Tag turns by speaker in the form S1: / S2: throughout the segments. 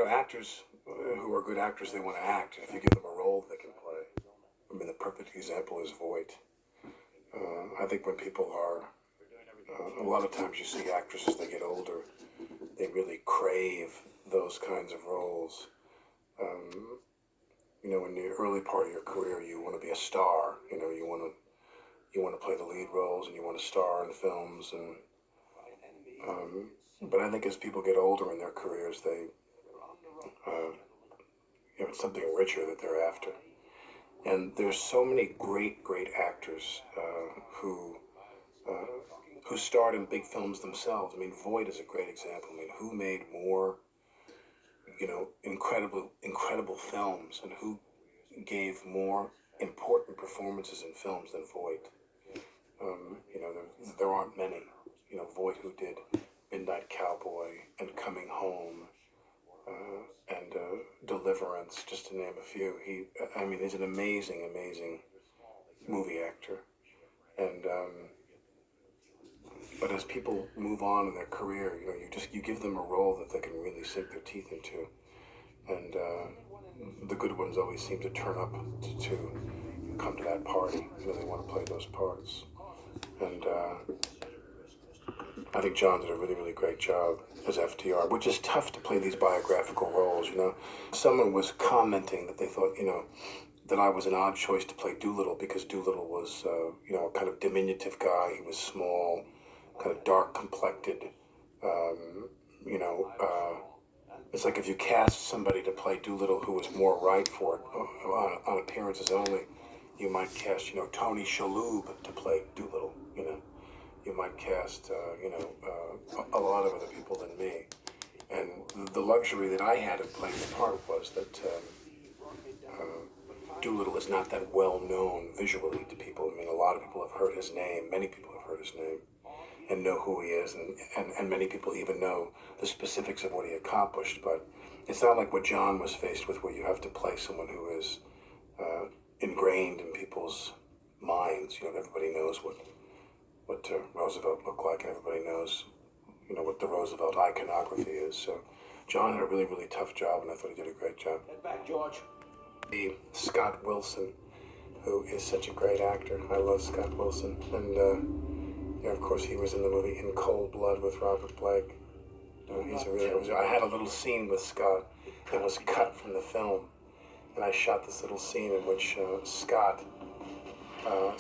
S1: Actors who are good actors, they want to act. If you give them a role, they can play. I mean, the perfect example is Voight. I think when people are, a lot of times you see actors as they get older, they really crave those kinds of roles. In the early part of your career, you want to be a star. You want to play the lead roles, and you want to star in films. But I think as people get older in their careers, it's something richer that they're after. And there's so many great, great actors who starred in big films themselves. I mean, Voight is a great example. I mean, who made more, incredible films, and who gave more important performances in films than Voight? There aren't many. Voight, who did Midnight Cowboy and Coming Home and Deliverance, just to name a few. He's an amazing, amazing movie actor. And but as people move on in their career, you give them a role that they can really sink their teeth into. And the good ones always seem to turn up to come to that party. They want to play those parts. And I think John did a really, really great job as FDR, which is tough to play these biographical roles. Someone was commenting that they thought, that I was an odd choice to play Doolittle, because Doolittle was, a kind of diminutive guy. He was small, kind of dark complected. It's like if you cast somebody to play Doolittle who was more right for it on appearances only, you might cast, Tony Shalhoub to play Doolittle. You might cast, a lot of other people than me. And the luxury that I had of playing the part was that Doolittle is not that well known visually to people. I mean, a lot of people have heard his name. Many people have heard his name and know who he is. And many people even know the specifics of what he accomplished. But it's not like what John was faced with, where you have to play someone who is ingrained in people's minds. Everybody knows what Roosevelt looked like, and everybody knows, what the Roosevelt iconography is. So John had a really, really tough job, and I thought he did a great job.
S2: Head back, George.
S1: Scott Wilson, who is such a great actor. I love Scott Wilson. And, of course, he was in the movie In Cold Blood with Robert Blake. I had a little scene with Scott that was cut from the film, and I shot this little scene in which Scott's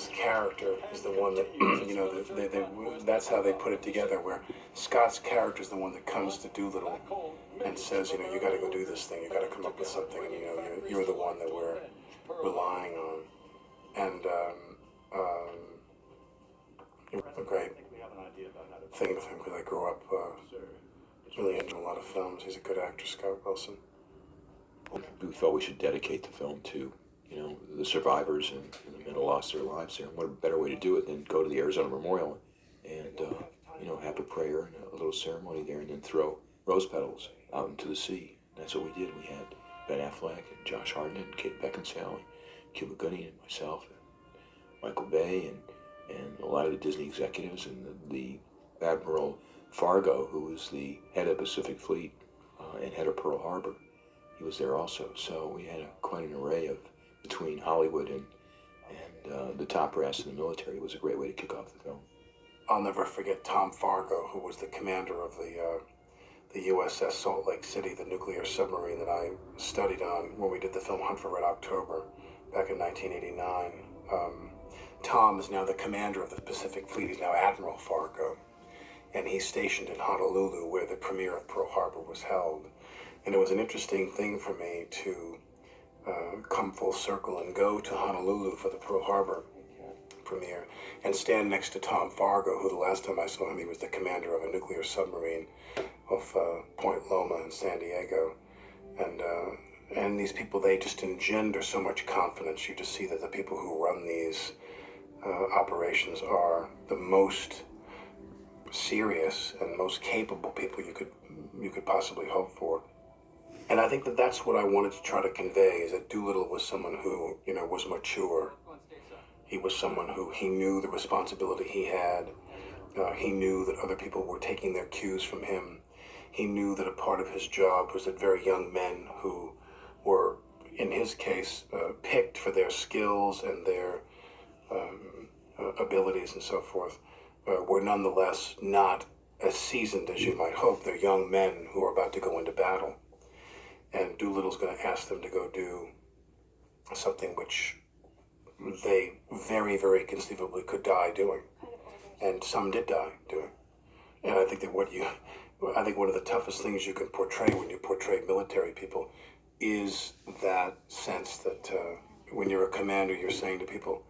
S1: character is the one that, that's how they put it together, where Scott's character is the one that comes to Doolittle and says, you got to go do this thing, you got to come up with something, and you're the one that we're relying on. And a great thing with him, because I grew up really into a lot of films. He's a good actor, Scott Wilson.
S3: We felt we should dedicate the film to the survivors and the men who lost their lives there. And what a better way to do it than go to the Arizona Memorial and have a prayer and a little ceremony there, and then throw rose petals out into the sea. And that's what we did. We had Ben Affleck and Josh Hartnett and Kate Beckinsale and Cuba Gooding and myself and Michael Bay and a lot of the Disney executives, and the Admiral Fargo, who was the head of Pacific Fleet and head of Pearl Harbor. He was there also. So we had quite an array of, between Hollywood and the top brass in the military. It was a great way to kick off the film.
S1: I'll never forget Tom Fargo, who was the commander of the USS Salt Lake City, the nuclear submarine that I studied on when we did the film Hunt for Red October back in 1989. Tom is now the commander of the Pacific Fleet. He's now Admiral Fargo, and he's stationed in Honolulu, where the premiere of Pearl Harbor was held. And it was an interesting thing for me to come full circle and go to Honolulu for the Pearl Harbor premiere and stand next to Tom Fargo, who the last time I saw him, he was the commander of a nuclear submarine off Point Loma in San Diego. And these people, they just engender so much confidence. You just see that the people who run these operations are the most serious and most capable people you could possibly hope for. And I think that that's what I wanted to try to convey, is that Doolittle was someone who, was mature. He was someone who, he knew the responsibility he had. He knew that other people were taking their cues from him. he knew that a part of his job was that very young men who were, in his case, picked for their skills and their abilities and so forth, were nonetheless not as seasoned as you might hope. They're young men who are about to go into battle. And Doolittle's going to ask them to go do something which they very, very conceivably could die doing. And some did die doing. And I think that I think one of the toughest things you can portray when you portray military people is that sense that when you're a commander, you're saying to people,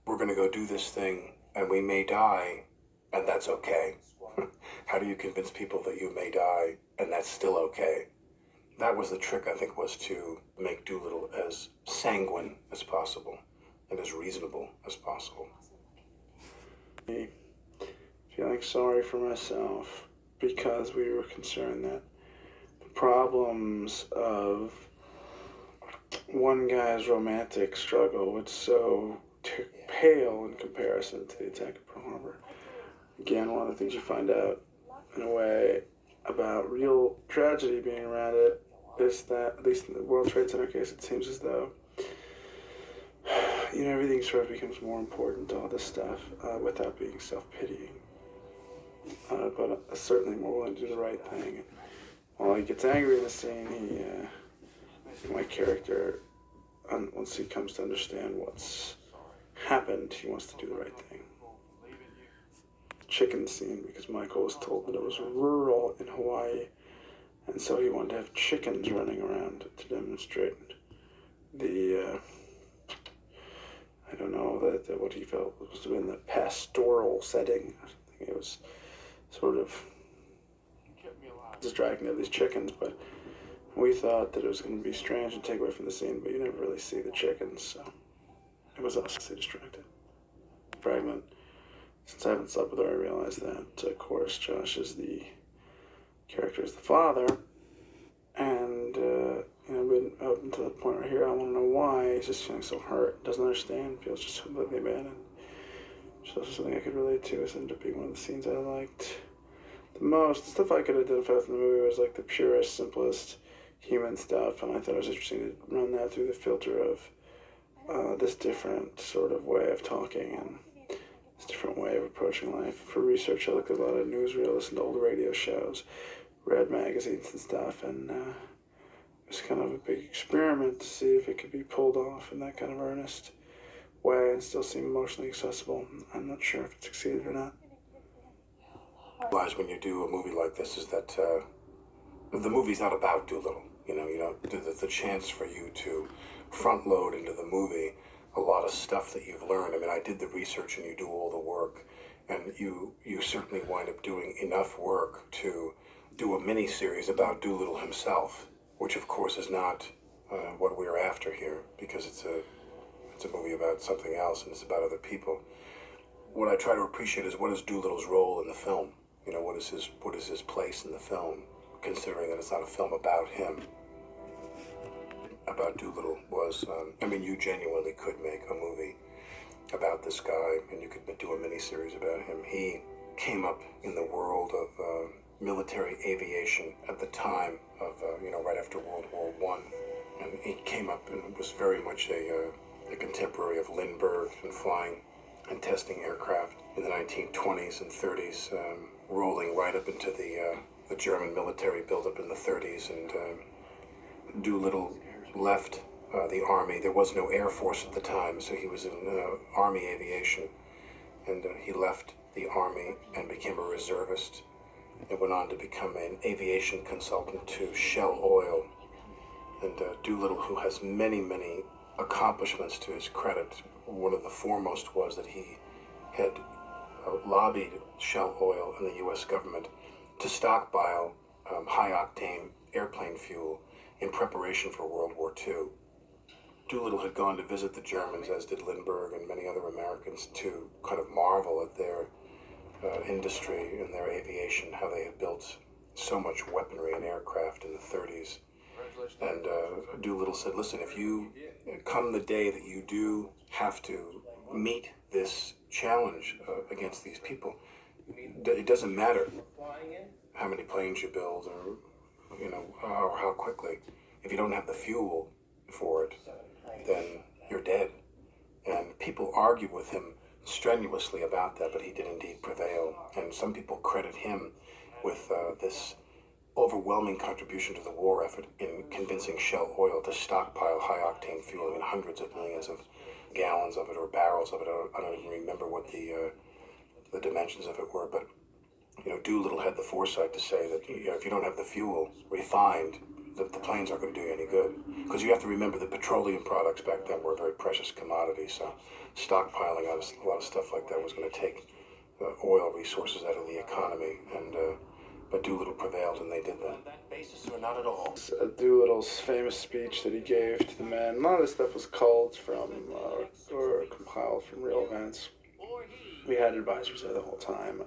S1: we're going to go do this thing and we may die, and that's okay. How do you convince people that you may die and that's still okay? That was the trick, I think, was to make Doolittle as sanguine as possible and as reasonable as possible.
S2: Feeling sorry for myself because we were concerned that the problems of one guy's romantic struggle would so pale in comparison to the attack of Pearl Harbor. Again, one of the things you find out in a way about real tragedy being around it is that, at least in the World Trade Center case, it seems as though everything sort of becomes more important, all this stuff, without being self-pitying. But certainly more willing to do the right thing. While he gets angry in the scene, my character, once he comes to understand what's happened, he wants to do the right thing. Chicken scene, because Michael was told that it was rural in Hawaii, and so he wanted to have chickens running around to demonstrate the I don't know, that what he felt was in the pastoral setting. I think it was sort of distracting of these chickens, but we thought that it was going to be strange and take away from the scene, but you never really see the chickens, so it was also distracted. Fragment. Since I haven't slept with her, I realized that, of course, Josh is the character is the father, and been up until the point right here, I want to know why he's just feeling so hurt, doesn't understand, feels just completely abandoned. Which is also something I could relate to. This ended up being one of the scenes I liked the most. The stuff I could identify with in the movie was like the purest, simplest human stuff, and I thought it was interesting to run that through the filter of this different sort of way of talking and this different way of approaching life. For research, I looked at a lot of newsreel, listened to old radio shows, read magazines and stuff, and it was kind of a big experiment to see if it could be pulled off in that kind of earnest way and still seem emotionally accessible. I'm not sure if it succeeded or not.
S1: When you do a movie like this is that the movie's not about Doolittle. The chance for you to front load into the movie a lot of stuff that you've learned. I mean, I did the research and you do all the work, and you certainly wind up doing enough work to do a mini-series about Doolittle himself, which of course is not what we're after here, because it's a movie about something else and it's about other people. What I try to appreciate is what is Doolittle's role in the film? What is his place in the film, considering that it's not a film about him. About Doolittle was, you genuinely could make a movie about this guy, and you could do a mini-series about him. He came up in the world of military aviation at the time of, right after World War I. And he came up and was very much a contemporary of Lindbergh and flying and testing aircraft in the 1920s and 30s, rolling right up into the German military buildup in the 30s. And Doolittle left the Army. There was no Air Force at the time, so he was in Army aviation. And he left the Army and became a reservist and went on to become an aviation consultant to Shell Oil. And Doolittle, who has many, many accomplishments to his credit, one of the foremost was that he had lobbied Shell Oil and the U.S. government to stockpile high-octane airplane fuel in preparation for World War II. Doolittle had gone to visit the Germans, as did Lindbergh and many other Americans, to kind of marvel at their industry and their aviation, how they had built so much weaponry and aircraft in the 30s. And Doolittle said, listen, if you come the day that you do have to meet this challenge against these people, it doesn't matter how many planes you build or how quickly. If you don't have the fuel for it, then you're dead. And people argue with him strenuously about that, but he did indeed prevail. And some people credit him with this overwhelming contribution to the war effort in convincing Shell Oil to stockpile high-octane fuel. I mean, hundreds of millions of gallons of it or barrels of it. I don't even remember what the dimensions of it were, but Doolittle had the foresight to say that if you don't have the fuel refined, the planes aren't going to do you any good. Because you have to remember that petroleum products back then were a very precious commodity, so stockpiling a lot of stuff like that was going to take oil resources out of the economy, but Doolittle prevailed and they did that. On that basis, or not at all.
S2: Doolittle's famous speech that he gave to the men, a lot of this stuff was culled from or compiled from real events. We had advisors there the whole time.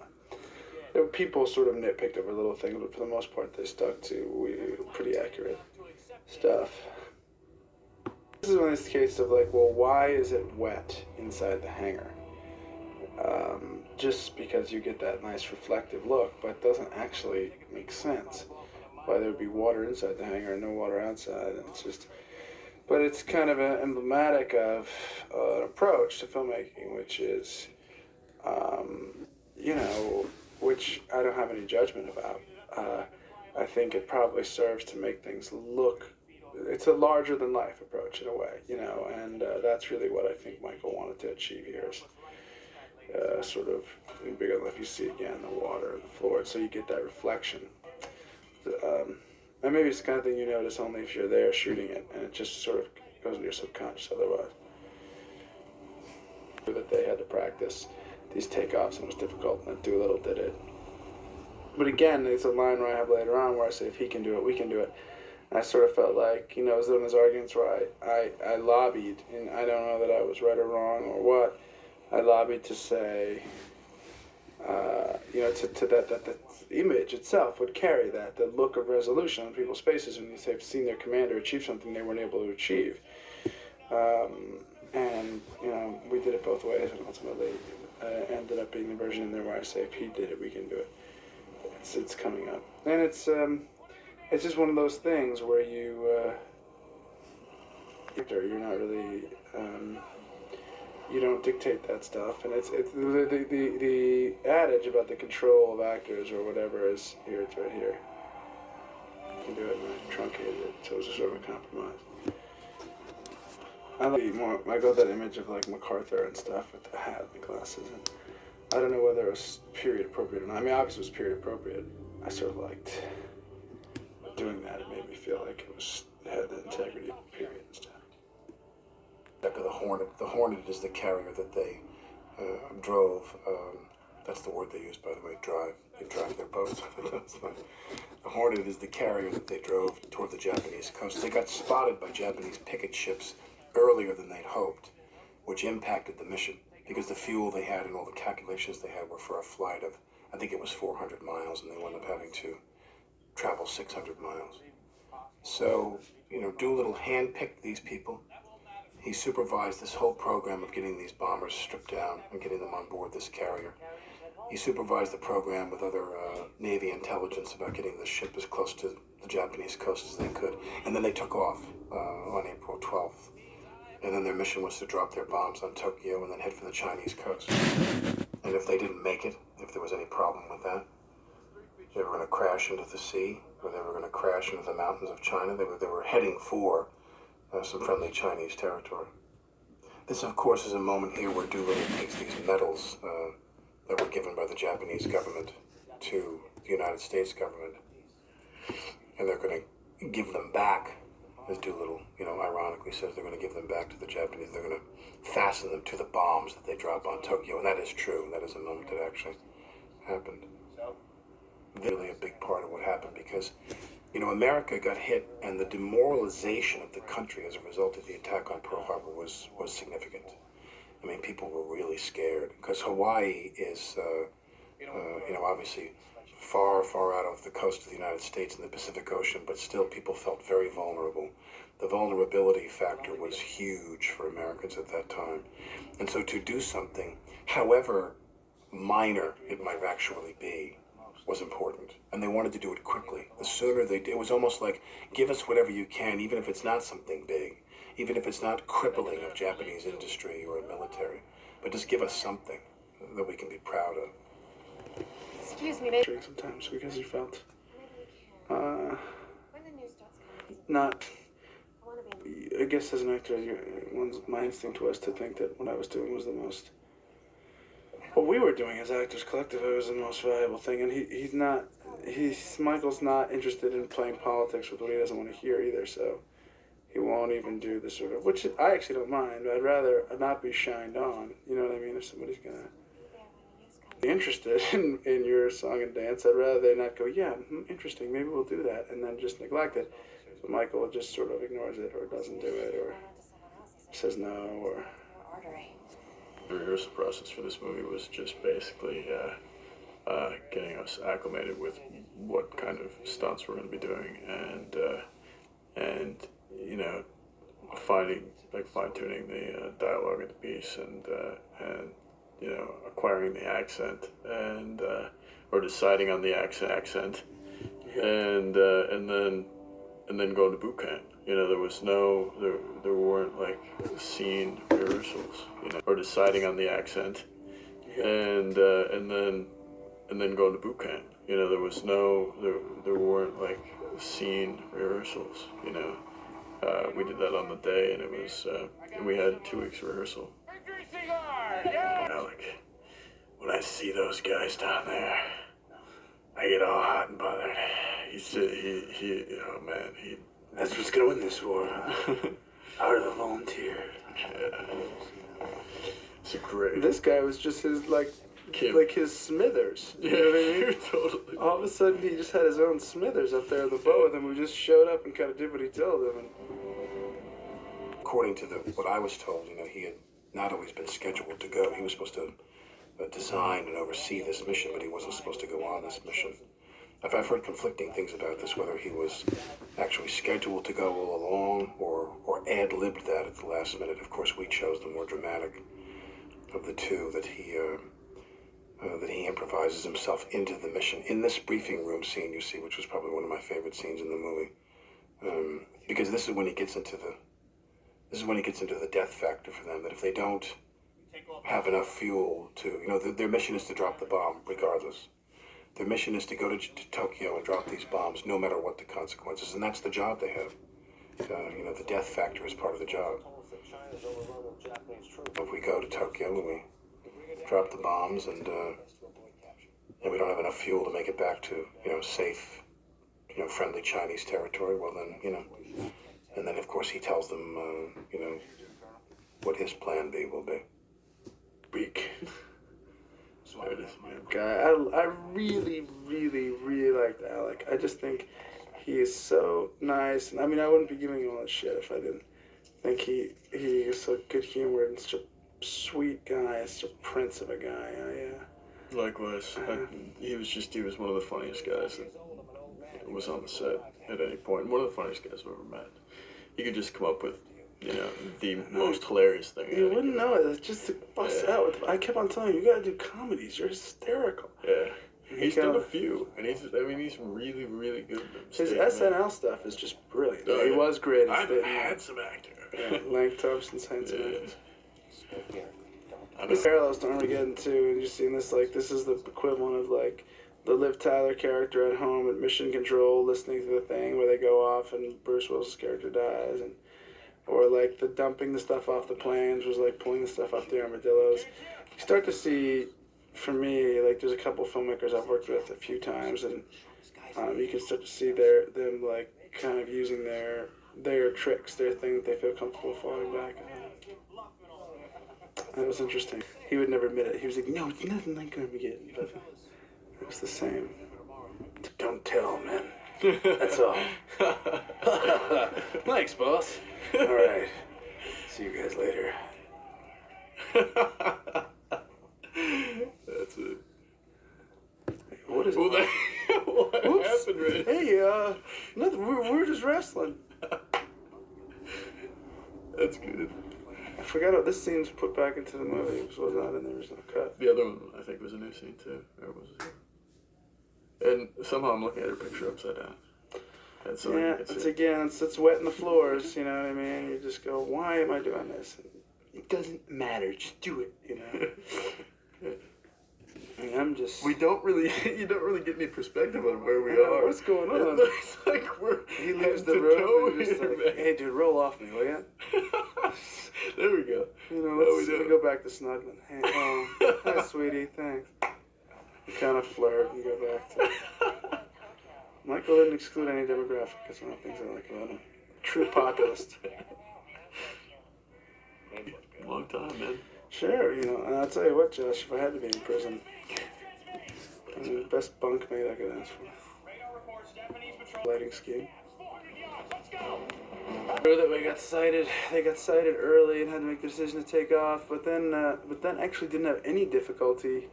S2: There were people sort of nitpicked over little things, but for the most part they stuck to pretty accurate stuff. This is one of these cases of like, well, why is it wet inside the hangar? Just because you get that nice reflective look, but it doesn't actually make sense. Why there would be water inside the hangar and no water outside. And it's just, but it's kind of emblematic of an approach to filmmaking, which is, which I don't have any judgment about. I think it probably serves to make things look, it's a larger than life approach in a way, and that's really what I think Michael wanted to achieve here is sort of bigger than life. You see again the water, the floor, so you get that reflection. And maybe it's the kind of thing you notice only if you're there shooting it, and it just sort of goes into your subconscious otherwise. That they had to practice these takeoffs and it was difficult, and Doolittle did it. But again, there's a line where I have later on where I say, if he can do it, we can do it. And I sort of felt like, it was one of those arguments where I lobbied, and I don't know that I was right or wrong or what. I lobbied to say, to that the image itself would carry that, the look of resolution on people's faces when they've seen their commander achieve something they weren't able to achieve. And we did it both ways, and ultimately ended up being the version in there where I say, if he did it, we can do it. It's coming up, and it's just one of those things where you're not really you don't dictate that stuff, and it's the adage about the control of actors or whatever is here. It's right here. You can do it, and I truncated it, so it was a sort of a compromise. I got that image of like MacArthur and stuff with the hat and the glasses, and I don't know whether it was period appropriate or not. I mean, obviously it was period appropriate. I sort of liked doing that. It made me feel like it had the integrity of the period and stuff.
S1: Deck of the Hornet. The Hornet is the carrier that they drove. That's the word they use, by the way, drive. They drive their boats. The Hornet is the carrier that they drove toward the Japanese coast. They got spotted by Japanese picket ships earlier than they'd hoped, which impacted the mission because the fuel they had and all the calculations they had were for a flight of, I think it was 400 miles, and they wound up having to travel 600 miles. So, Doolittle handpicked these people. He supervised this whole program of getting these bombers stripped down and getting them on board this carrier. He supervised the program with other Navy intelligence about getting the ship as close to the Japanese coast as they could. And then they took off on April 12th. And then their mission was to drop their bombs on Tokyo and then head for the Chinese coast. And if they didn't make it, if there was any problem with that, they were going to crash into the sea, or they were going to crash into the mountains of China. They were heading for some friendly Chinese territory. This, of course, is a moment here where Doolittle takes these medals that were given by the Japanese government to the United States government, and they're going to give them back, as Doolittle, ironically says they're going to give them back to the Japanese. They're going to fasten them to the bombs that they drop on Tokyo, and that is true. That is a moment that actually happened. Really a big part of what happened because, America got hit, and the demoralization of the country as a result of the attack on Pearl Harbor was significant. I mean, people were really scared because Hawaii is, obviously far, far out of the coast of the United States in the Pacific Ocean, but still people felt very vulnerable. The vulnerability factor was huge for Americans at that time. And so to do something, however minor it might actually be, was important, and they wanted to do it quickly. The sooner they did, it was almost like, give us whatever you can, even if it's not something big, even if it's not crippling of Japanese industry or military, but just give us something that we can be proud of.
S4: Excuse me, maybe.
S2: Sometimes because he felt
S4: When the news starts coming,
S2: not.
S4: I want to be.
S2: I guess as an actor, my instinct was to think that what I was doing was the most. What we were doing as actors collectively was the most valuable thing, and Michael's not interested in playing politics with what he doesn't want to hear either, so he won't even do the sort of, which I actually don't mind. I'd rather not be shined on, you know what I mean? If somebody's gonna be interested in your song and dance, I'd rather they not go, yeah, interesting, maybe we'll do that, and then just neglect it. So Michael just sort of ignores it, or doesn't do it, or says no, or...
S5: The rehearsal process for this movie was just basically getting us acclimated with what kind of stunts we're going to be doing, and you know, fine-tuning the dialogue of the piece, and you know, acquiring the accent, and or deciding on the accent, and then going to boot camp. You know, there weren't like scene rehearsals, you know, or deciding on the accent, and then going to boot camp. You know, there weren't like scene rehearsals. You know, we did that on the day, and it was we had 2 weeks rehearsal. Alec, when I see those guys down there, I get all hot and bothered. Oh man,
S2: That's what's gonna win this war, huh? Out of the volunteers.
S5: Yeah. It's great.
S2: This guy was just his, like his Smithers. You
S5: Yeah,
S2: know what I mean?
S5: totally.
S2: All of a sudden, he just had his own Smithers up there in the boat with him, who just showed up and kind of did what he told him. And
S1: According to what I was told, you know, he had not always been scheduled to go. He was supposed to design and oversee this mission, but he wasn't supposed to go on this mission. I've heard conflicting things about this, whether he was actually scheduled to go all along or ad-libbed that at the last minute. Of course, we chose the more dramatic of the two, that he improvises himself into the mission in this briefing room scene you see, which was probably one of my favorite scenes in the movie, because this is when he gets into the death factor for them. That if they don't have enough fuel to, you know, their mission is to drop the bomb regardless. Their mission is to go to Tokyo and drop these bombs, no matter what the consequences, and that's the job they have. You know, the death factor is part of the job. If we go to Tokyo and we drop the bombs and we don't have enough fuel to make it back to, you know, safe, you know, friendly Chinese territory, well then, you know, and then of course he tells them, you know, what his plan B will be.
S2: weak.
S5: There it is, man.
S2: Guy, I really, really, really liked Alec. I just think he is so nice, and I mean, I wouldn't be giving him all this shit if I didn't think he is so good humored and such a sweet guy, such a prince of a guy.
S5: Likewise, he was one of the funniest guys that was on the set at any point. One of the funniest guys I've ever met. He could just come up with, you know, the most hilarious thing.
S2: You wouldn't know it. It's just to bust out with. I kept on telling you, you gotta do comedies. You're hysterical.
S5: Yeah. He's
S2: kinda-
S5: done a few, and he's really, really good at them.
S2: His SNL stuff is just brilliant.
S5: Oh,
S2: He
S5: yeah.
S2: was great.
S5: I'm a handsome actor.
S2: Yeah, Lang Thompson's handsome.
S5: Yeah.
S2: The parallels to Armageddon too, and you've seen this, like, this is the equivalent of, like, the Liv Tyler character at home at Mission Control listening to the thing where they go off and Bruce Willis' character dies, and or like the dumping the stuff off the planes was like pulling the stuff off the armadillos. You start to see, for me, like, there's a couple filmmakers I've worked with a few times, and you can start to see them like kind of using their tricks, their thing that they feel comfortable falling back on. That was interesting. He would never admit it. He was like, no, it's nothing like Armageddon, but it was the same. Don't tell, man. That's all. Thanks, boss. All right. See you guys later.
S5: That's it.
S2: What is
S5: Well,
S2: it?
S5: what
S2: Whoops.
S5: happened, Ray?
S2: Hey, nothing. We're just wrestling.
S5: That's good.
S2: I forgot this scene's put back into the movie. It was not in the original cut.
S5: The other one, I think, was a new scene, too. Or was it? And somehow I'm looking at her picture upside down. That's something you can see.
S2: It's wetting the floors, you know what I mean? You just go, why am I doing this? It doesn't matter, just do it, you know? And I'm just...
S5: You don't really get any perspective on where we are.
S2: What's going on?
S5: It's like
S2: he leaves the room and just like, hey dude, roll off me, will ya?
S5: There we go.
S2: You know, let's go back to snuggling. Hey, hi sweetie, thanks. We kind of flirt and go back to... Michael didn't exclude any demographic. That's one of the things I like about him. True populist.
S5: Long time, man.
S2: Sure, you know, and I'll tell you what, Josh, if I had to be in prison, the best bunkmate I could ask for. Lighting scheme. Or that we got sighted. They got sighted early and had to make the decision to take off, but then actually didn't have any difficulty.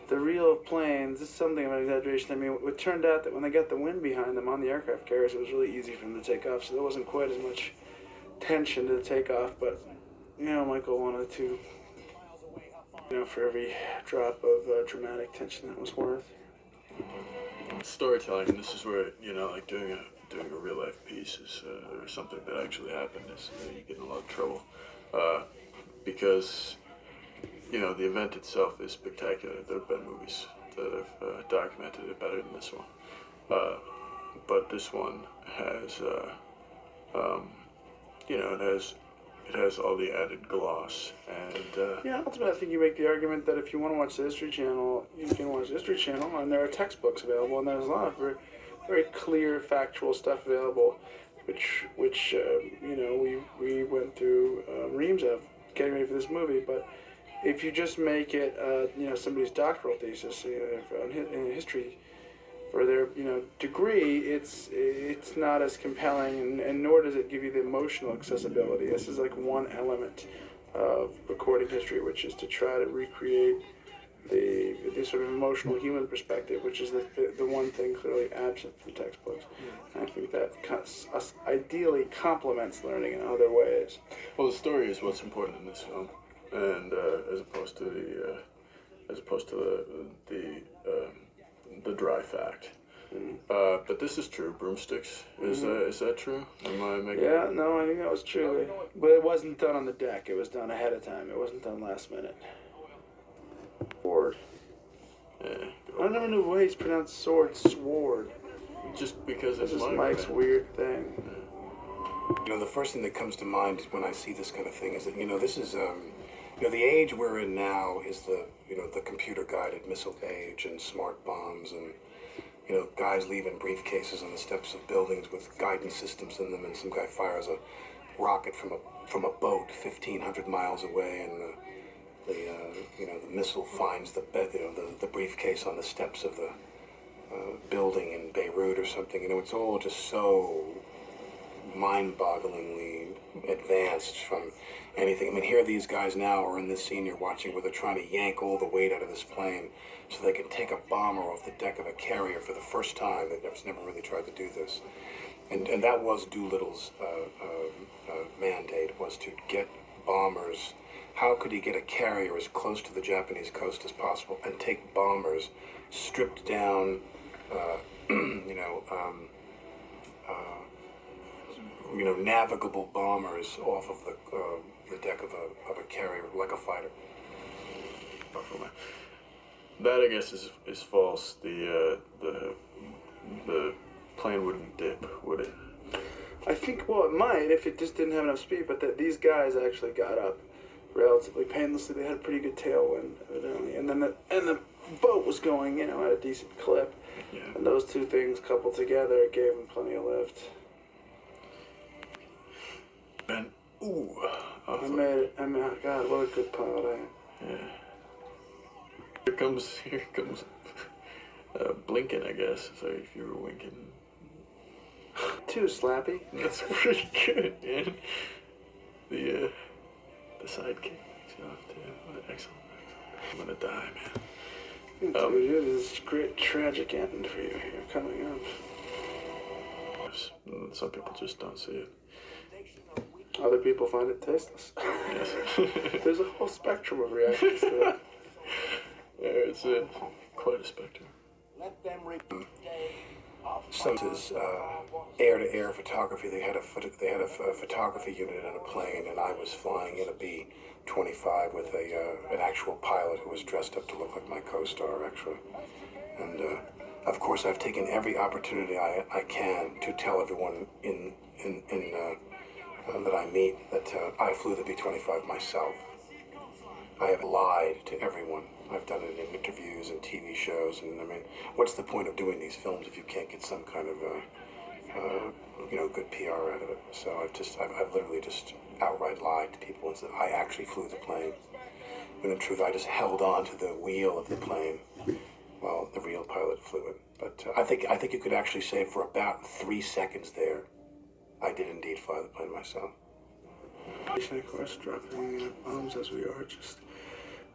S2: The real planes, this is something of an exaggeration. I mean, it turned out that when they got the wind behind them on the aircraft carriers, it was really easy for them to take off, so there wasn't quite as much tension to the takeoff, but, you know, Michael wanted to, you know, for every drop of dramatic tension that was worth.
S5: Storytelling, and this is where, you know, like doing a real life piece is or something that actually happened is you get in a lot of trouble because, you know, the event itself is spectacular. There have been movies that have documented it better than this one, but this one has, you know, it has all the added gloss and.
S2: Yeah, ultimately, I think you make the argument that if you want to watch the History Channel, you can watch the History Channel, and there are textbooks available, and there's a lot of very, very clear, factual stuff available, which you know, we went through reams of getting ready for this movie. But if you just make it, you know, somebody's doctoral thesis, you know, in history for their, you know, degree, it's not as compelling, and nor does it give you the emotional accessibility. This is like one element of recording history, which is to try to recreate the sort of emotional human perspective, which is the one thing clearly absent from textbooks. And I think that ideally complements learning in other ways.
S5: Well, the story is what's important in this film, and as opposed to the dry fact. But this is true. Broomsticks. Is that true? Am I making?
S2: Yeah, no, I think that was true. But it wasn't done on the deck. It was done ahead of time. It wasn't done last minute. Sword.
S5: Yeah.
S2: I never knew why he's pronounced sword. Sword.
S5: Just because
S2: This
S5: it's
S2: is Mike's weird thing.
S1: You know, the first thing that comes to mind when I see this kind of thing is that, you know, this is, you know, the age we're in now is the, you know, the computer-guided missile age and smart bombs and, you know, guys leaving briefcases on the steps of buildings with guidance systems in them, and some guy fires a rocket from a boat 1,500 miles away, and you know, the missile finds the briefcase on the steps of the building in Beirut or something. You know, it's all just so mind-bogglingly advanced from anything. I mean, here these guys now are in this scene you're watching where they're trying to yank all the weight out of this plane so they can take a bomber off the deck of a carrier for the first time. They've never really tried to do this. And that was Doolittle's mandate, was to get bombers. How could he get a carrier as close to the Japanese coast as possible and take bombers, stripped down, you know, navigable bombers off of the deck of a carrier like a fighter?
S5: That, I guess, is false. The plane wouldn't dip, would it?
S2: I think, well, it might if it just didn't have enough speed, but that these guys actually got up relatively painlessly. They had a pretty good tailwind, evidently, and then the boat was going, you know, at a decent clip.
S5: Yeah.
S2: And those two things coupled together gave them plenty of lift.
S5: And ooh,
S2: I made it. I mean, God, what a good pilot I am.
S5: Yeah. Here comes blinking, I guess. So if you were winking.
S2: Too slappy.
S5: That's pretty good, man. The sidekick takes you off too. Excellent. I'm gonna die, man.
S2: Dude, this great tragic end for you here coming up.
S5: Some people just don't see it.
S2: Other people find it tasteless.
S5: Yes.
S2: There's a whole spectrum of reactions to that.
S5: Yeah, it's quite a spectrum.
S1: So this is air-to-air photography. They had a photography unit in a plane, and I was flying in a B-25 with an actual pilot who was dressed up to look like my co-star, actually. And of course, I've taken every opportunity I can to tell everyone that I meet that I flew the B-25 myself. I have lied to everyone. I've done it in interviews and TV shows, and I mean, what's the point of doing these films if you can't get some kind of, good PR out of it? So I've literally just outright lied to people and said I actually flew the plane. When in truth, I just held on to the wheel of the plane while the real pilot flew it. But I think you could actually say for about 3 seconds there, I did indeed fly the plane myself.
S2: Of course, dropping bombs as we are, just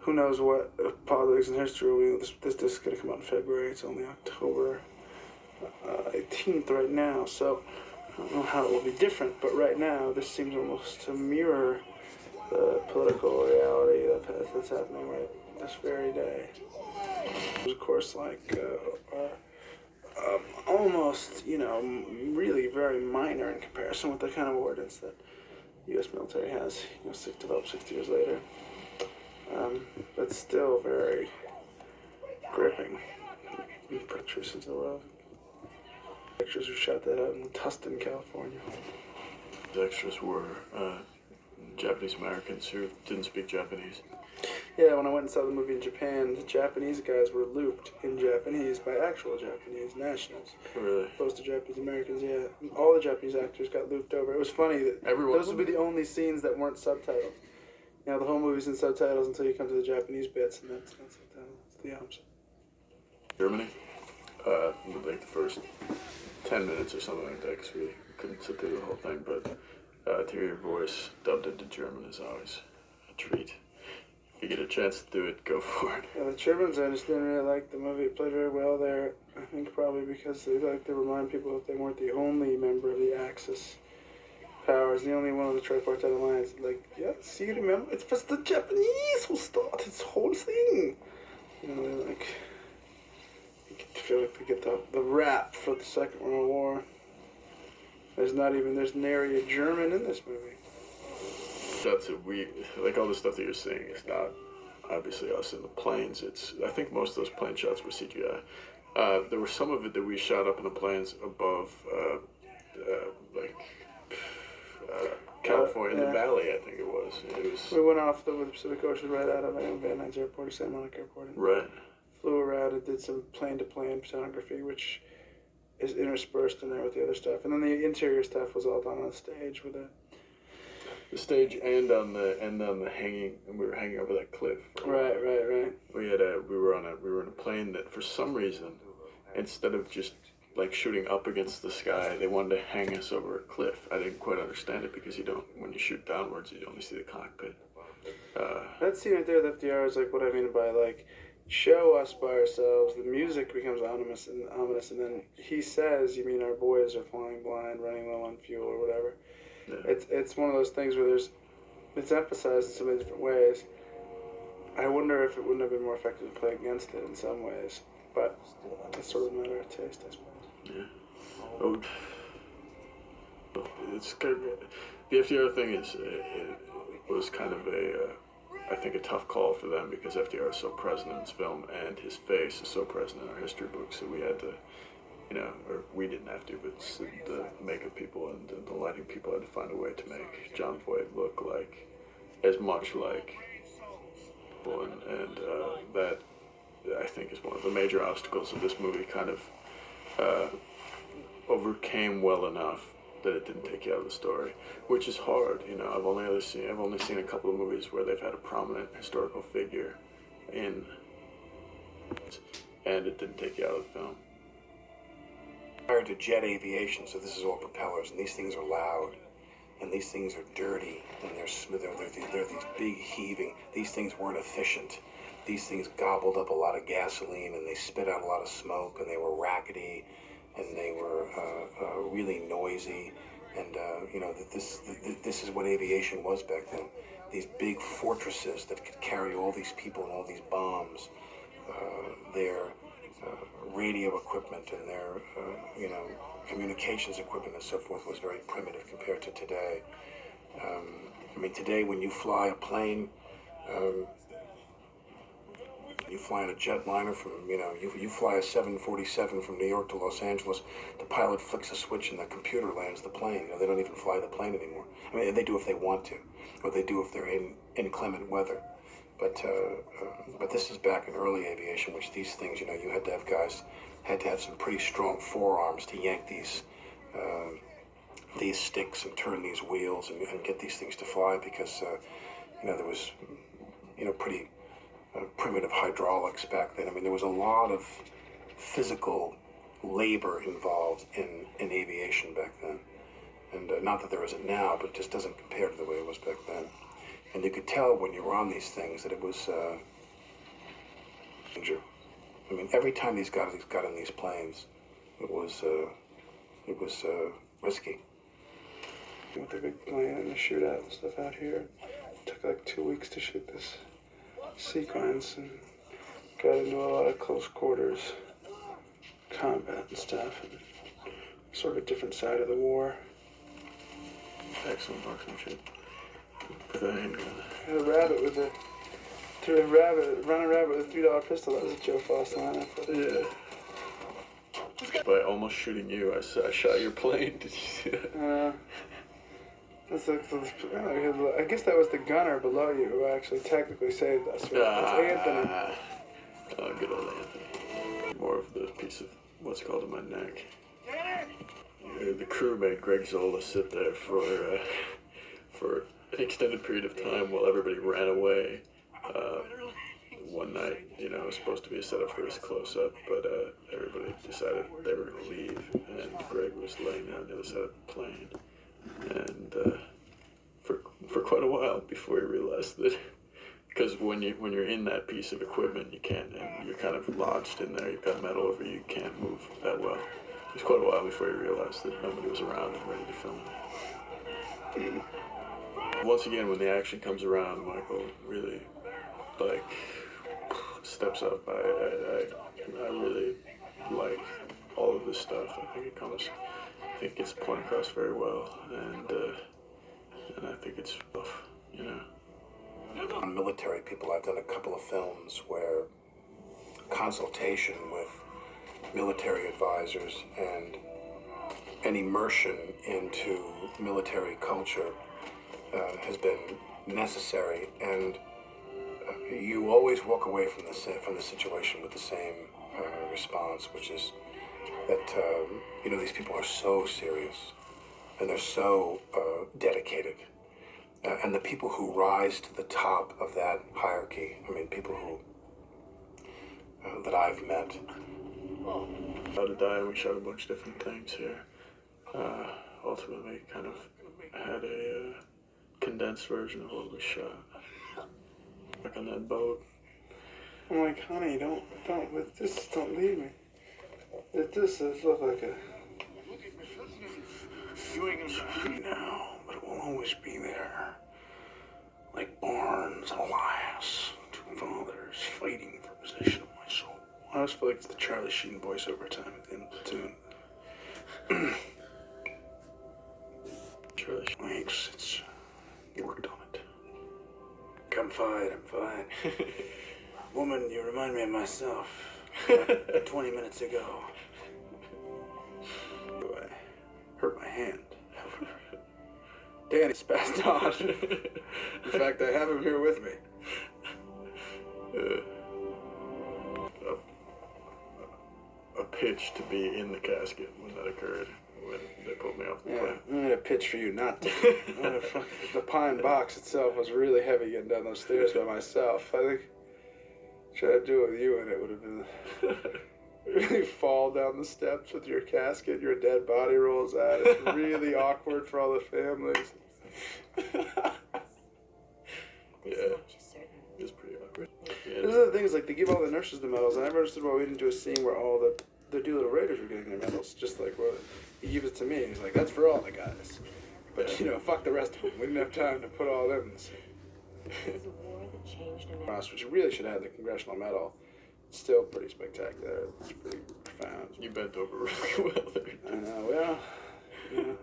S2: who knows what politics and history will be. This disc is going to come out in February. It's only October 18th right now, so I don't know how it will be different, but right now this seems almost to mirror the political reality that's happening right this very day. Of course, like almost, really very minor in comparison with the kind of ordnance that U.S. military has, developed 60 years later. But still very gripping. Pictures into the world. Pictures who shot that out in Tustin, California.
S5: The extras were Japanese Americans who didn't speak Japanese.
S2: Yeah, when I went and saw the movie in Japan, the Japanese guys were looped in Japanese by actual Japanese nationals.
S5: Really?
S2: Opposed to Japanese Americans, yeah. All the Japanese actors got looped over. It was funny that those would be the only scenes that weren't subtitled. The whole movie's in subtitles until you come to the Japanese bits, and that's not subtitled. It's the opposite.
S5: Germany? Like the first 10 minutes or something like that, because we couldn't sit through the whole thing, but to hear your voice dubbed into German is always a treat. If you get a chance to do it, go for it.
S2: Yeah, the Germans, I just didn't really like the movie. It played very well there. I think probably because they like to remind people that they weren't the only member of the Axis powers, the only one of the tripartite alliance. Like, yeah, see, remember, it's just the Japanese who started this whole thing. They're like, you feel like they get the rap for the Second World War. There's nary a German in this movie.
S5: Like all the stuff that you're seeing is not obviously us in the planes. I think most of those plane shots were CGI. There was some of it that we shot up in the planes above, California, in the valley, I think it was.
S2: We went off the Pacific Ocean right out of Van Nuys Airport or Santa Monica Airport.
S5: Right.
S2: Flew around and did some plane-to-plane photography, which is interspersed in there with the other stuff. And then the interior stuff was all done on stage with it.
S5: The stage and on the hanging, and we were hanging over that cliff.
S2: Right.
S5: We were in a plane that for some reason, instead of just like shooting up against the sky, they wanted to hang us over a cliff. I didn't quite understand it because when you shoot downwards, you only see the cockpit.
S2: That scene right there with FDR is like what I mean by like, show us by ourselves. The music becomes ominous, and then he says, "You mean our boys are flying blind, running low on fuel, or whatever." Yeah. It's one of those things where it's emphasized in so many different ways. I wonder if it wouldn't have been more effective to play against it in some ways, but it's sort of a matter of taste, I suppose.
S5: Yeah. Oh, it's good. The FDR thing it was kind of I think a tough call for them because FDR is so present in this film and his face is so present in our history books, so we had to, or we didn't have to, but the makeup people and the lighting people had to find a way to make John Voight look like as much like, and that I think is one of the major obstacles of this movie. Kind of overcame well enough that it didn't take you out of the story, which is hard. I've only seen a couple of movies where they've had a prominent historical figure in, and it didn't take you out of the film.
S1: Prior to jet aviation, so this is all propellers, and these things are loud, and these things are dirty, and they're these big heaving. These things weren't efficient. These things gobbled up a lot of gasoline, and they spit out a lot of smoke, and they were rackety, and they were really noisy, and this is what aviation was back then. These big fortresses that could carry all these people and all these bombs. radio equipment and their, communications equipment and so forth was very primitive compared to today. I mean, today when you fly a plane, you fly in a jetliner from, you fly a 747 from New York to Los Angeles, the pilot flicks a switch and the computer lands the plane. They don't even fly the plane anymore. I mean, they do if they want to, or they do if they're in inclement weather. But this is back in early aviation, which these things, you had to have guys, had to have some pretty strong forearms to yank these sticks and turn these wheels and get these things to fly because, there was, pretty primitive hydraulics back then. I mean, there was a lot of physical labor involved in aviation back then. And not that there isn't now, but it just doesn't compare to the way it was back then. And you could tell when you were on these things that it was danger. I mean, every time these guys got in these planes, it was risky.
S2: With the big plane and the shootout and stuff out here, it took like 2 weeks to shoot this sequence and got into a lot of close quarters combat and stuff, and sort of a different side of the war.
S5: Excellent marksmanship. With a handgun.
S2: Run a rabbit with a $3 pistol. That was a Joe Foss line.
S5: Yeah. By almost shooting you, I shot your plane. Did you see that?
S2: I guess that was the gunner below you who actually technically saved us. Right? That's Anthony.
S5: Oh, good old Anthony. More of the piece of what's called in my neck. The crew made Greg Zola sit there for an extended period of time while everybody ran away. One night, it was supposed to be a setup for his close-up, but everybody decided they were going to leave, and Greg was laying there on the other side of the plane. And for quite a while before he realized that, because when you're in that piece of equipment, you can't, and you're kind of lodged in there, you've got metal over you, you can't move that well. It was quite a while before he realized that nobody was around and ready to film it. Once again, when the action comes around, Michael really, steps up. I really like all of this stuff. I think it gets the point across very well, and I think it's rough,
S1: On military people, I've done a couple of films where consultation with military advisors and an immersion into military culture has been necessary, and you always walk away from the situation with the same response, which is that these people are so serious and they're so dedicated, and the people who rise to the top of that hierarchy, I mean, people who that I've met.
S5: How to Die, we shot a bunch of different things here. Ultimately, kind of had a condensed version of what we shot. Like on that boat.
S2: I'm like, honey, don't leave me. This does look like a...
S1: now, but it will always be there. Like Barnes and Elias, two fathers fighting for possession of my soul.
S2: I always feel like it's the Charlie Sheen voiceover time at the end of the tune.
S5: Charlie Sheen.
S1: Thanks, you worked on it.
S2: I'm fine. Woman, you remind me of myself. 20 minutes ago. I hurt my hand. Danny spazzed out. In fact, I have him here with me.
S5: A pitch to be in the casket when that occurred, when they pulled me off the plane.
S2: I made a pitch for you not to. The pine box itself was really heavy getting down those stairs by myself. I think, should I do it with you, and it would have been... You fall down the steps with your casket, your dead body rolls out. It's really awkward for all the families.
S5: Yeah, it's pretty awkward. Yeah.
S2: This is the thing, is like they give all the nurses the medals. I never understood why we didn't do a scene where all the Doolittle Raiders were getting their medals. Just like, well, he gives it to me. He's like, that's for all the guys. But fuck the rest of them. We didn't have time to put all of them in the scene.
S4: It was a war that changed America.
S2: Which really should have had the Congressional Medal. still pretty spectacular. It's pretty profound.
S5: You bent over really well there.
S2: I know. Well,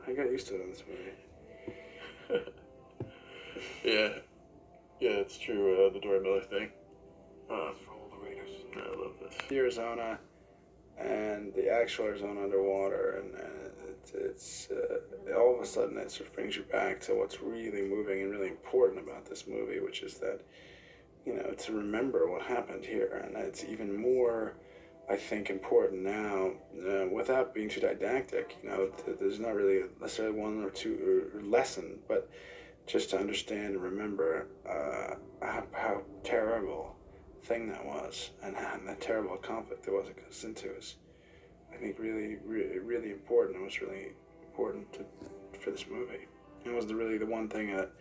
S2: I got used to it in this movie.
S5: Yeah, it's true. The Dory Miller thing.
S1: For all the Raiders.
S5: I love this.
S2: The Arizona and the actual Arizona underwater, and it's all of a sudden it sort of brings you back to what's really moving and really important about this movie, which is that, to remember what happened here. And it's even more, I think, important now, without being too didactic. There's not really necessarily one or two lesson, but just to understand and remember how terrible thing that was, and that terrible conflict it was it got us into is, I think, really, really, really important. It was really important for this movie. It was really the one thing that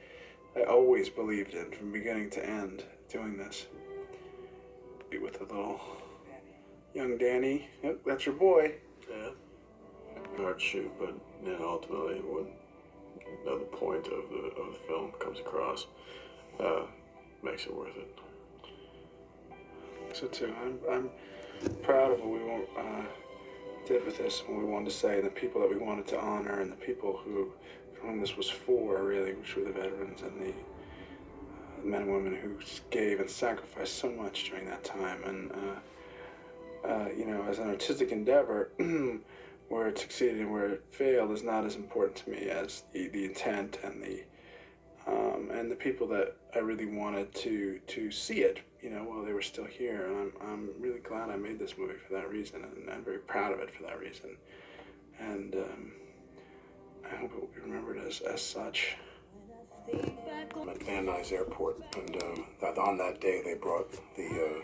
S2: I always believed in from beginning to end doing this. With the little young Danny. Yep, that's your boy.
S5: Yeah. Hard shoot, but ultimately, when the point of the film comes across, makes it worth it.
S2: So too, I'm proud of what we did with this, and what we wanted to say, and the people that we wanted to honor, and the people for whom this was for, really, which were the veterans and the men and women who gave and sacrificed so much during that time. And as an artistic endeavor, where it succeeded and where it failed is not as important to me as the intent and the people that I really wanted to see it, while they were still here. And I'm really glad I made this movie for that reason, and I'm very proud of it for that reason. And I hope it will be remembered as such.
S1: At Van Nuys Airport, and on that day they brought the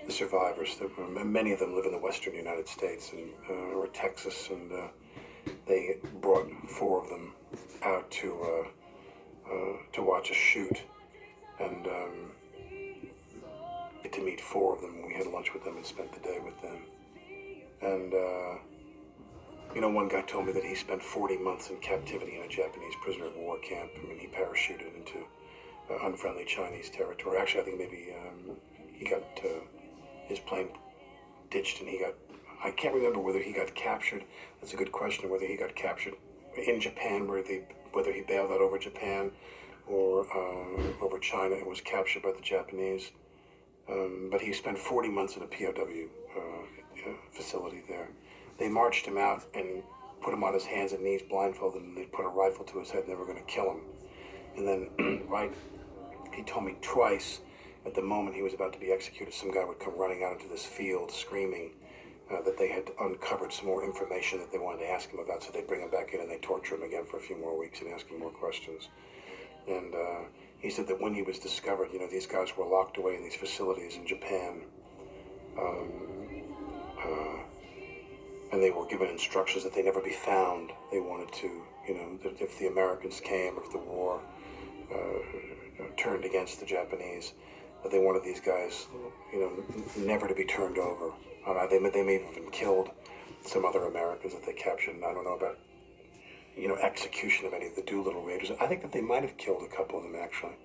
S1: survivors. Many of them live in the western United States or Texas, and they brought 4 of them out to watch a shoot, and to meet 4 of them. We had lunch with them and spent the day with them. And one guy told me that he spent 40 months in captivity in a Japanese prisoner of war camp. I mean, he parachuted into unfriendly Chinese territory. Actually, I think maybe he got his plane ditched, and I can't remember whether he got captured. That's a good question, whether he got captured in Japan, whether he bailed out over Japan or over China and was captured by the Japanese. But he spent 40 months in a POW facility there. They marched him out and put him on his hands and knees blindfolded, and they put a rifle to his head, and they were going to kill him. And then, he told me twice, at the moment he was about to be executed, some guy would come running out into this field screaming that they had uncovered some more information that they wanted to ask him about, so they'd bring him back in and they'd torture him again for a few more weeks and ask him more questions. And he said that when he was discovered, these guys were locked away in these facilities in Japan, and they were given instructions that they never be found. They wanted to, that if the Americans came, or if the war turned against the Japanese, that they wanted these guys, never to be turned over. They may have even killed some other Americans that they captured, and I don't know about, execution of any of the Doolittle Raiders. I think that they might have killed a couple of them, actually.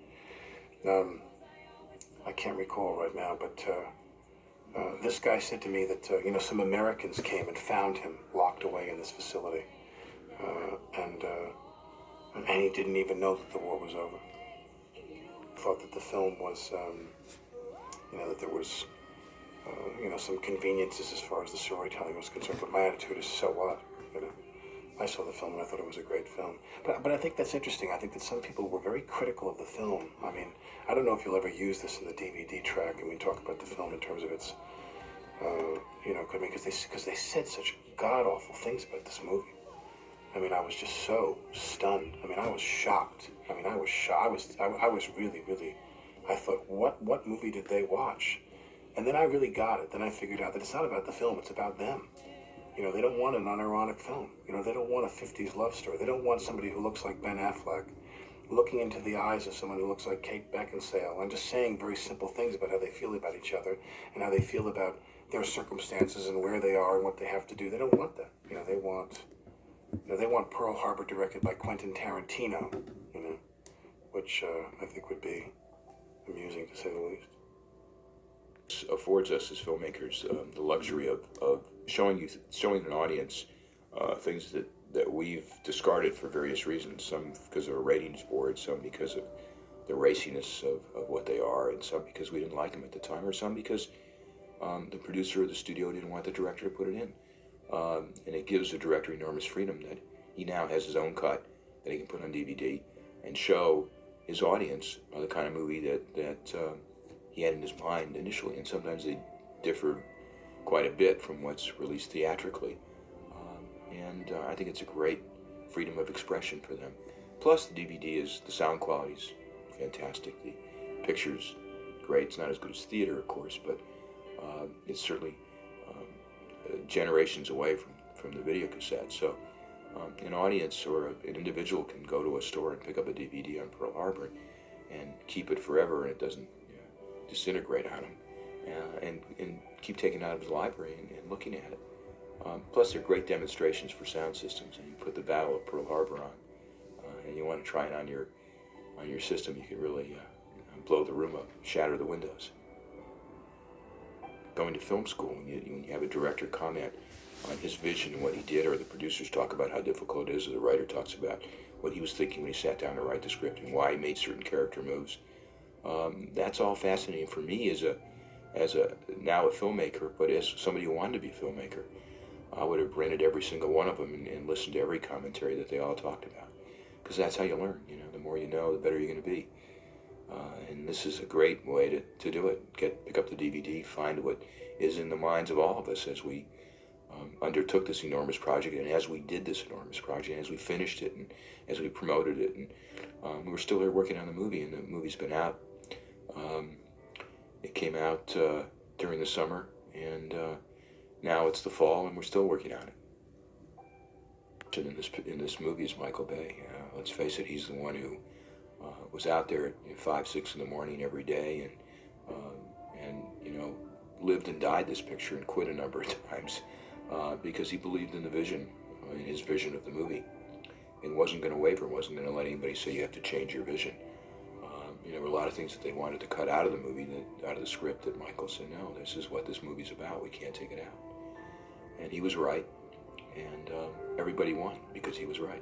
S1: I can't recall right now, but this guy said to me that, some Americans came and found him locked away in this facility. And he didn't even know that the war was over. Thought that the film was, that there was, some conveniences as far as the storytelling was concerned. But my attitude is, so what? I saw the film and I thought it was a great film. But I think that's interesting. I think that some people were very critical of the film. I mean, I don't know if you'll ever use this in the DVD track. I mean, talk about the film in terms of its, because they said such god-awful things about this movie. I mean, I was just so stunned. I mean, I was shocked. I mean, I was shocked. I was really, really, I thought, what movie did they watch? And then I really got it. Then I figured out that it's not about the film, it's about them. They don't want an unironic film. They don't want a 50s love story. They don't want somebody who looks like Ben Affleck looking into the eyes of someone who looks like Kate Beckinsale and just saying very simple things about how they feel about each other and how they feel about their circumstances and where they are and what they have to do. They don't want that. They want Pearl Harbor directed by Quentin Tarantino, which I think would be amusing to say the least.
S3: affords us as filmmakers the luxury of showing an audience things that we've discarded for various reasons. Some because of a ratings board, some because of the raciness of what they are, and some because we didn't like them at the time, or some because the producer or the studio didn't want the director to put it in. And it gives the director enormous freedom that he now has his own cut that he can put on DVD and show his audience the kind of movie that he had in his mind initially. And sometimes they differ quite a bit from what's released theatrically. And I think it's a great freedom of expression for them. Plus, the DVD the sound quality's fantastic. The picture's great. It's not as good as theater, of course, but it's certainly generations away from the video cassette. So an audience or an individual can go to a store and pick up a DVD on Pearl Harbor and keep it forever, and it doesn't disintegrate on him, and keep taking it out of his library and looking at it. Plus, they're great demonstrations for sound systems. And you put the Battle of Pearl Harbor on, and you want to try it on your system, you can really blow the room up, shatter the windows. Going to film school, when you have a director comment on his vision and what he did, or the producers talk about how difficult it is, or the writer talks about what he was thinking when he sat down to write the script and why he made certain character moves. That's all fascinating for me as a now a filmmaker, but as somebody who wanted to be a filmmaker. I would have rented every single one of them and listened to every commentary that they all talked about, because that's how you learn. The more you know, the better you're going to be. And this is a great way to do it. Pick up the DVD, find what is in the minds of all of us as we undertook this enormous project, and as we did this enormous project, and as we finished it, and as we promoted it, and we're still here working on the movie, and the movie's been out. It came out during the summer, and now it's the fall, and we're still working on it. In this movie is Michael Bay. Let's face it, he's the one who was out there at 5, 6 in the morning every day, and lived and died this picture and quit a number of times because he believed in the vision, in his vision of the movie, and wasn't going to waver, wasn't going to let anybody say you have to change your vision. There were a lot of things that they wanted to cut out of the movie, out of the script, that Michael said, no, this is what this movie's about. We can't take it out. And he was right, and everybody won because he was right.